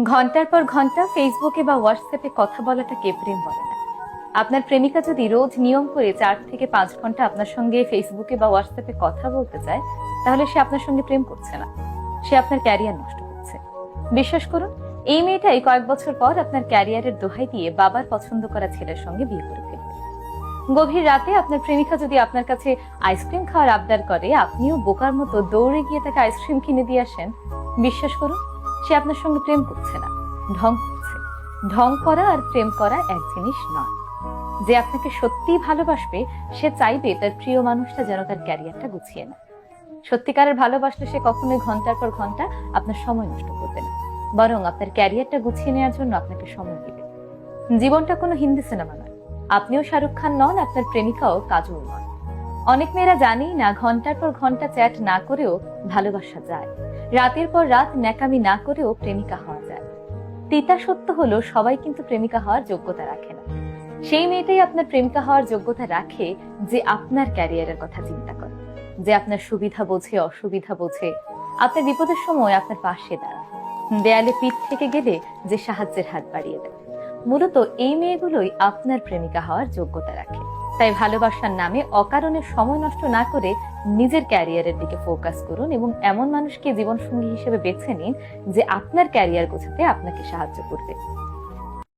ঘন্টার পর ঘন্টা ফেসবুকে বা হোয়াটসঅ্যাপে কথা বলাটা কে প্রেম বলে না। আপনার প্রেমিকা যদি রোজ নিয়ম করে 4 থেকে 5 ঘন্টা আপনার সঙ্গে ফেসবুকে বা হোয়াটসঅ্যাপে কথা বলতে চায়, তাহলে সে আপনার সঙ্গে প্রেম করছে না, সে আপনার ক্যারিয়ার নষ্ট করছে। বিশ্বাস করুন, এই মেয়েটাই কয়েক বছর পর আপনার ক্যারিয়ারের দোহাই দিয়ে বাবার পছন্দ করা ছেলের সঙ্গে বিয়ে করে ফেলবে। গভীর রাতে আপনার প্রেমিকা যদি আপনার কাছে আইসক্রিম খাওয়ার আবদার করে, আপনিও বোকার মতো দৌড়ে গিয়ে তাকে আইসক্রিম কিনে দিয়ে আসেন, বিশ্বাস করুন, সে আপনার সঙ্গে প্রেম করছে না, ঢং করছে। ঢং করা আর প্রেম করা এক জিনিস নয়। যে আপনাকে সত্যিই ভালোবাসবে, সে চাইবে তার প্রিয় মানুষটা যেন তার ক্যারিয়ারটা গুছিয়ে নেয়। সত্যিকারের ভালোবাসলে সে কখনোই ঘন্টার পর ঘন্টা আপনার সময় নষ্ট করবে না, বরং আপনার ক্যারিয়ারটা গুছিয়ে নেওয়ার জন্য আপনাকে সময় দিবে। জীবনটা কোনো হিন্দি সিনেমা নয়। আপনিও শাহরুখ খান নন, আপনার প্রেমিকাও কাজল নন। অনেক মেয়েরা জানেই না, ঘন্টার পর ঘন্টা চ্যাট না করেও ভালোবাসা যায়, রাতের পর রাত ন্যাকামি না করেও প্রেমিকা হওয়া যায়। তিতা সত্য হলো, সবাই কিন্তু প্রেমিকা হওয়ার যোগ্যতা রাখে না। সেই মেয়েটাই আপনার প্রেমিকা হওয়ার যোগ্যতা রাখে যে আপনার ক্যারিয়ারের কথা চিন্তা করে, যে আপনার সুবিধা বোঝে, অসুবিধা বোঝে, আপনার বিপদের সময় আপনার পাশে দাঁড়ায়, দেয়ালে পিঠ থেকে গেলে যে সাহায্যের হাত বাড়িয়ে দেয়। মূলত এই মেয়েগুলোই আপনার প্রেমিকা হওয়ার যোগ্যতা রাখে। তাই ভালোবাসার নামে অকারণে সময় নষ্ট না করে নিজের ক্যারিয়ারের দিকে ফোকাস করুন এবং এমন মানুষকে জীবনসঙ্গী হিসেবে বেছে নিন যে আপনার ক্যারিয়ার গোছাতে আপনাকে সাহায্য করবে।